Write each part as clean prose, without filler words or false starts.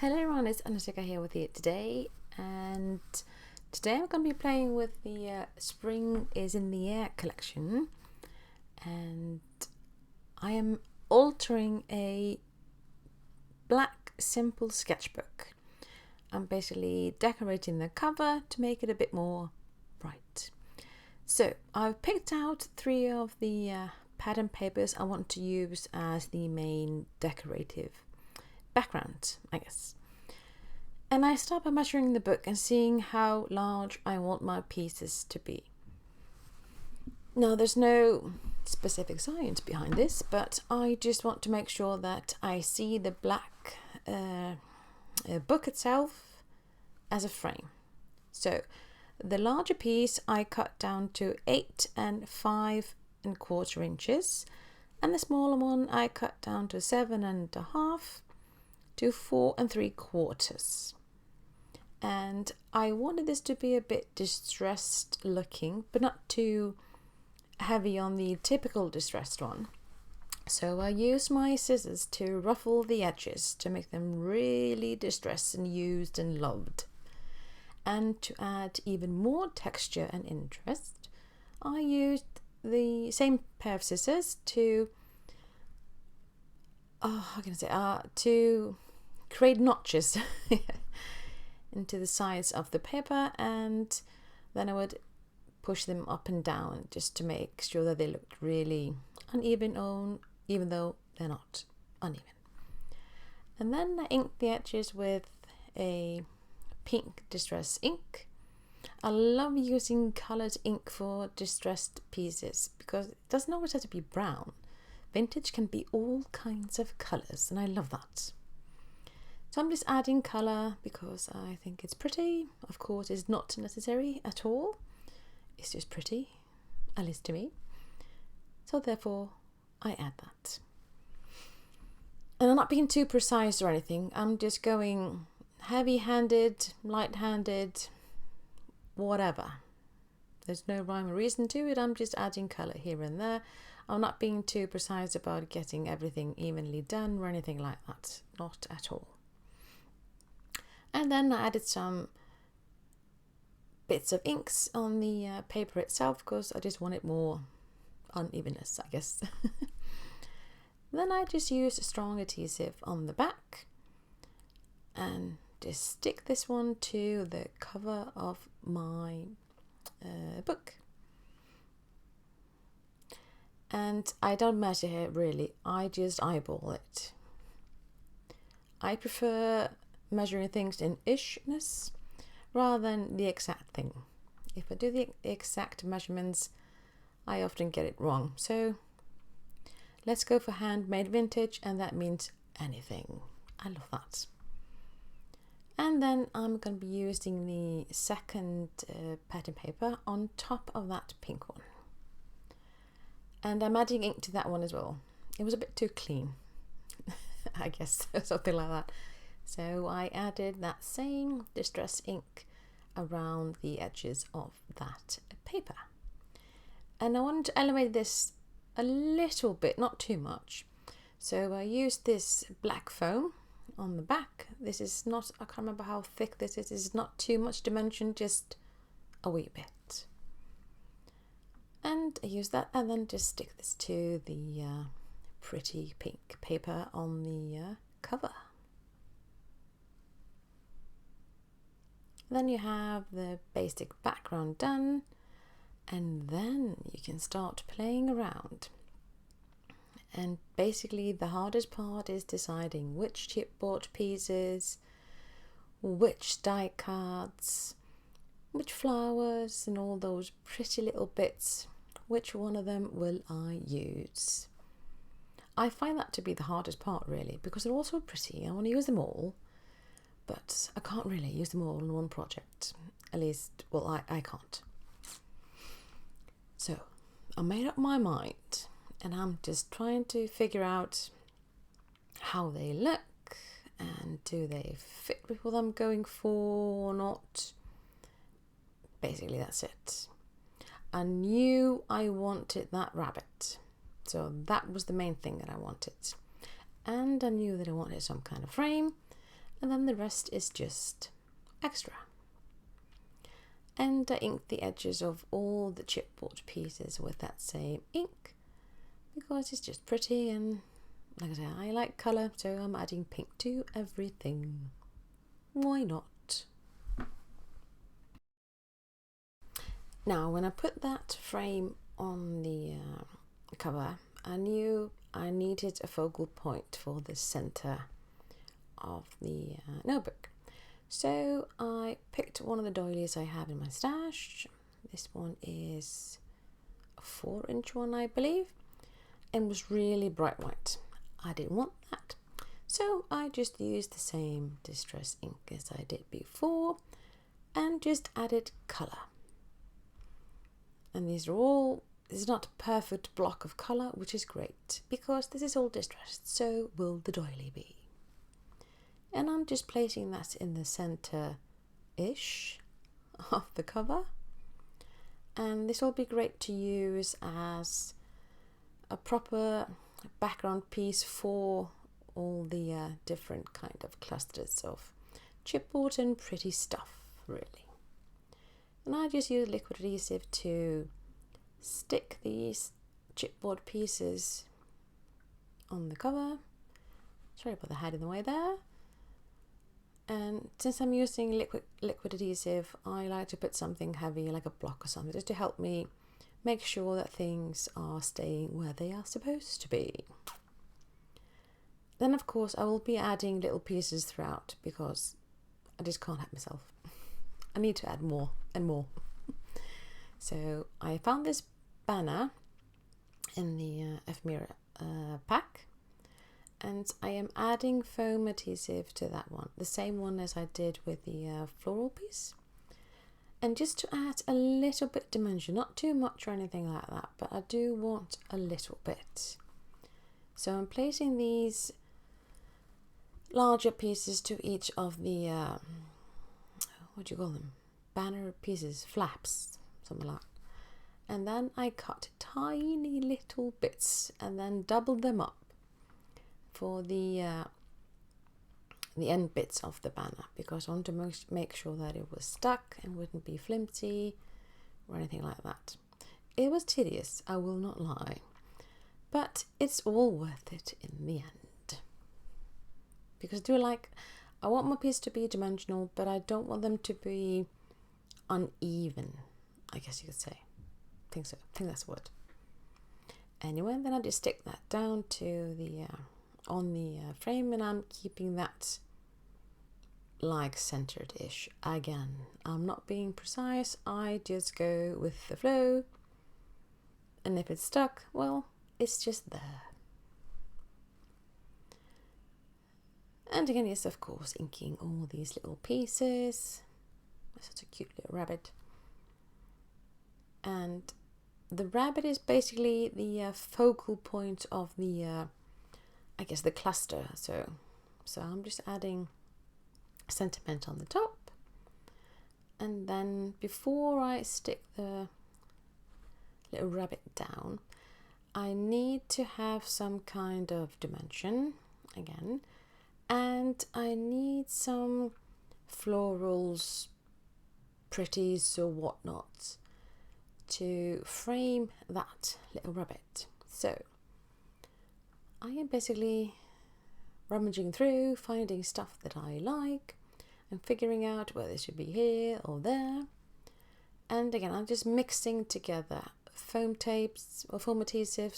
Hello everyone, it's Anasika here with you today, and today I'm going to be playing with the Spring is in the Air collection, and I am altering a black simple sketchbook. I'm basically decorating the cover to make it a bit more bright. So I've picked out 3 of the pattern papers I want to use as the main decorative background, I guess. And I start by measuring the book and seeing how large I want my pieces to be. Now, there's no specific science behind this, but I just want to make sure that I see the black book itself as a frame. So the larger piece I cut down to 8 and 5 1/4 inches, and the smaller one I cut down to 7 1/2 to 4 3/4. And I wanted this to be a bit distressed looking, but not too heavy on the typical distressed one. So I used my scissors to ruffle the edges to make them really distressed and used and loved. And to add even more texture and interest, I used the same pair of scissors to to create notches into the sides of the paper, and then I would push them up and down just to make sure that they looked really uneven, even though they're not uneven. And then I inked the edges with a pink distress ink. I love using coloured ink for distressed pieces because it doesn't always have to be brown. Vintage can be all kinds of colours, and I love that. So I'm just adding colour because I think it's pretty. Of course, it's not necessary at all. It's just pretty, at least to me. So therefore, I add that. And I'm not being too precise or anything. I'm just going heavy-handed, light-handed, whatever. There's no rhyme or reason to it. I'm just adding colour here and there. I'm not being too precise about getting everything evenly done or anything like that. Not at all. And then I added some bits of inks on the paper itself because I just wanted more unevenness, I guess. Then I just used strong adhesive on the back and just stick this one to the cover of my book. And I don't measure here really, I just eyeball it. I prefer measuring things in ishness rather than the exact thing. If I do the exact measurements, I often get it wrong. So let's go for handmade vintage, and that means anything. I love that. And then I'm going to be using the second pattern paper on top of that pink one. And I'm adding ink to that one as well. It was a bit too clean, I guess, something like that. So I added that same distress ink around the edges of that paper. And I wanted to elevate this a little bit, not too much. So I used this black foam on the back. This is not, I can't remember how thick this is. It's not too much dimension, just a wee bit. And I use that and then just stick this to the pretty pink paper on the cover. Then you have the basic background done, and then you can start playing around. And basically the hardest part is deciding which chipboard pieces, which die cards, which flowers and all those pretty little bits, which one of them will I use? I find that to be the hardest part really, because they're all so pretty. I want to use them all, but I can't really use them all in one project. At least, well, I can't. So I made up my mind, and I'm just trying to figure out how they look and do they fit with what I'm going for or not. Basically, that's it. I knew I wanted that rabbit, so that was the main thing that I wanted. And I knew that I wanted some kind of frame, and then the rest is just extra. And I inked the edges of all the chipboard pieces with that same ink because it's just pretty, and like I said, I like colour, so I'm adding pink to everything. Why not? Now, when I put that frame on the cover, I knew I needed a focal point for the centre of the notebook. So I picked one of the doilies I have in my stash. This one is a 4-inch one, I believe, and was really bright white. I didn't want that, so I just used the same distress ink as I did before and just added colour. And these are all, this is not a perfect block of colour, which is great because this is all distressed, so will the doily be. And I'm just placing that in the centre-ish of the cover. And this will be great to use as a proper background piece for all the different kind of clusters of chipboard and pretty stuff, really. And I just use liquid adhesive to stick these chipboard pieces on the cover. Sorry about the head in the way there. And since I'm using liquid adhesive, I like to put something heavy like a block or something just to help me make sure that things are staying where they are supposed to be. Then of course I will be adding little pieces throughout because I just can't help myself. I need to add more and more. So I found this banner in the Ephemera pack, and I am adding foam adhesive to that one, the same one as I did with the floral piece. And just to add a little bit dimension, not too much or anything like that, but I do want a little bit. So I'm placing these larger pieces to each of the, what do you call them? Banner pieces, flaps, something like that. And then I cut tiny little bits and then doubled them up for the end bits of the banner because I want to make sure that it was stuck and wouldn't be flimsy or anything like that. It was tedious, I will not lie, but it's all worth it in the end. Because I want my piece to be dimensional, but I don't want them to be uneven, I guess you could say. I think so. I think that's what. Anyway, then I just stick that down to the on the frame, and I'm keeping that like centered-ish. Again, I'm not being precise. I just go with the flow, and if it's stuck, well, it's just there. And again, yes, of course, inking all these little pieces. Such a cute little rabbit. And the rabbit is basically the focal point of the, I guess, the cluster. So I'm just adding sentiment on the top. And then before I stick the little rabbit down, I need to have some kind of dimension again. And I need some florals, pretties or whatnot to frame that little rabbit. So I am basically rummaging through, finding stuff that I like and figuring out whether it should be here or there. And again, I'm just mixing together foam tapes or foam adhesive,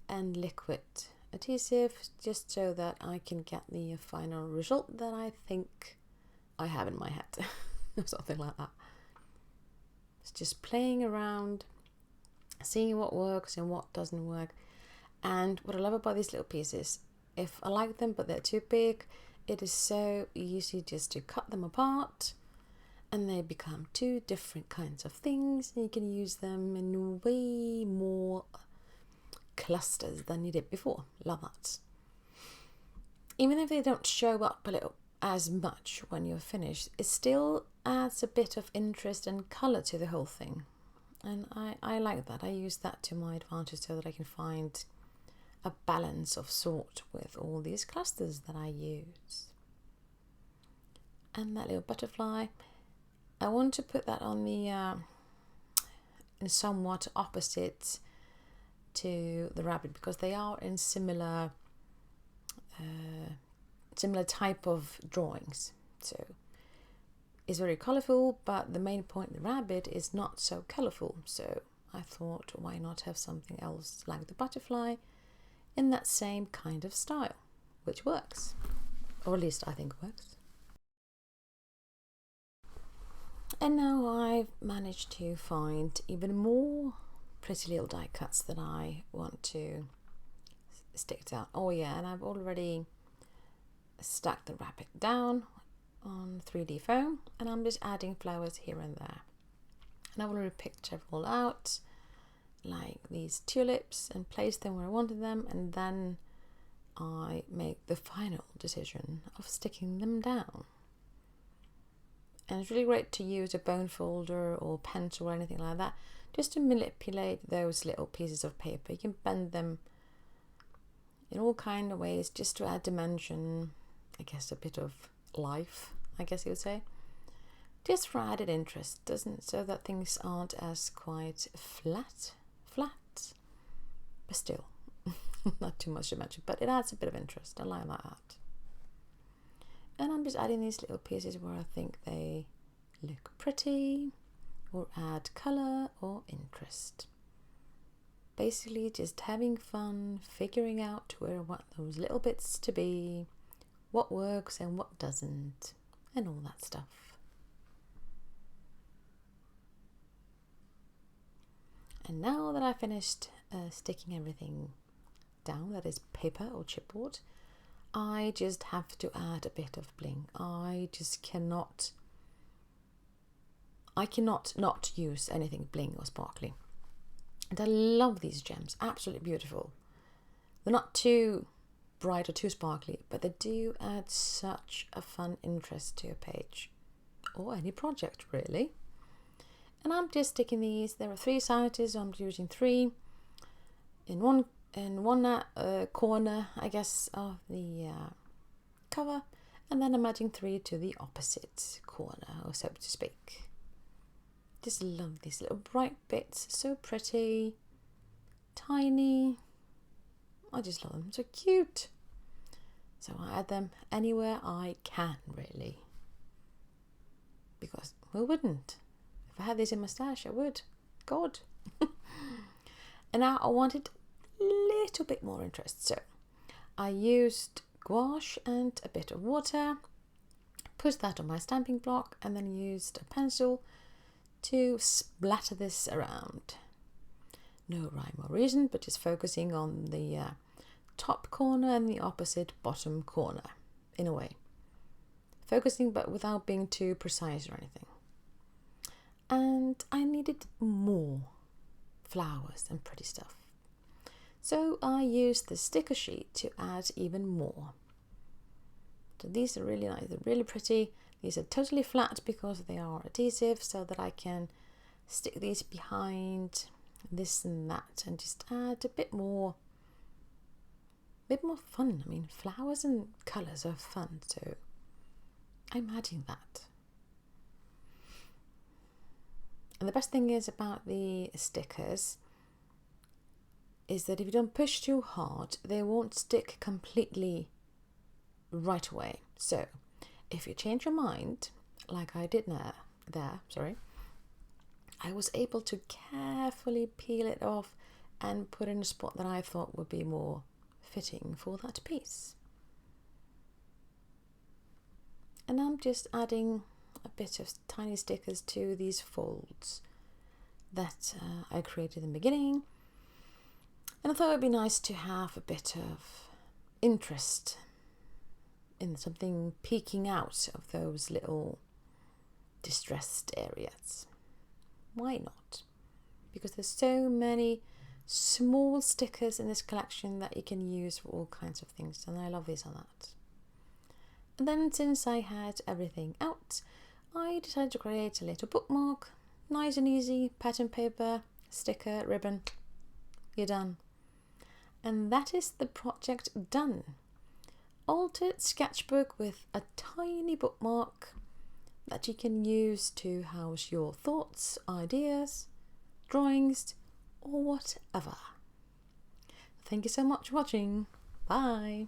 and liquid adhesive just so that I can get the final result that I think I have in my head. Or something like that. It's just playing around, seeing what works and what doesn't work. And what I love about these little pieces, if I like them but they're too big, it is so easy just to cut them apart and they become two different kinds of things, and you can use them in way more clusters than you did before. Love that. Even if they don't show up a little as much when you're finished, it still adds a bit of interest and colour to the whole thing. And I like that. I use that to my advantage so that I can find a balance of sort with all these clusters that I use. and that little butterfly. I want to put that on the in somewhat opposite to the rabbit, because they are in similar type of drawings. So it's very colorful, but the main point, the rabbit, is not so colorful. So I thought, why not have something else like the butterfly in that same kind of style, which works, or at least I think works. And now I've managed to find even more pretty little die cuts that I want to stick down. Oh yeah, and I've already stacked the rabbit down on 3D foam, and I'm just adding flowers here and there. And I've already picked several out, like these tulips, and placed them where I wanted them, and then I make the final decision of sticking them down. And it's really great to use a bone folder or pencil or anything like that, just to manipulate those little pieces of paper. You can bend them in all kind of ways, just to add dimension, I guess a bit of life, I guess you would say, just for added interest, doesn't, so that things aren't as quite flat, but still not too much to mention, but it adds a bit of interest. I like that. And I'm just adding these little pieces where I think they look pretty or add color or interest. Basically just having fun, figuring out where I want those little bits to be, what works and what doesn't, and all that stuff. And now that I finished sticking everything down, that is paper or chipboard, I just have to add a bit of bling. I cannot not use anything bling or sparkly. And I love these gems, absolutely beautiful. They're not too bright or too sparkly, but they do add such a fun interest to a page or any project really. And I'm just sticking these. There are 3 sizes, so I'm using 3 in one corner, I guess, of the cover, and then I'm adding 3 to the opposite corner, or so to speak. Just love these little bright bits, so pretty, tiny. I just love them, so cute. So I add them anywhere I can, really, because who wouldn't? If I had these in my stash, I would. God. And now I wanted a little bit more interest, so I used gouache and a bit of water, put that on my stamping block, and then used a pencil to splatter this around. No rhyme or reason, but just focusing on the top corner and the opposite bottom corner, in a way. Focusing, but without being too precise or anything. And I needed more flowers and pretty stuff. So I used the sticker sheet to add even more. So these are really nice, they're really pretty. These are totally flat because they are adhesive, so that I can stick these behind this and that and just add a bit more fun. I mean, flowers and colours are fun, so I'm adding that. And the best thing is about the stickers is that if you don't push too hard, they won't stick completely right away. So if you change your mind, like I did I was able to carefully peel it off and put in a spot that I thought would be more fitting for that piece. And I'm just adding a bit of tiny stickers to these folds that I created in the beginning. And I thought it would be nice to have a bit of interest in something peeking out of those little distressed areas. Why not? Because there's so many small stickers in this collection that you can use for all kinds of things, and I love these on that. And then, since I had everything out, I decided to create a little bookmark. Nice and easy, pattern paper, sticker, ribbon, you're done. And that is the project done. Altered sketchbook with a tiny bookmark that you can use to house your thoughts, ideas, drawings, or whatever. Thank you so much for watching. Bye.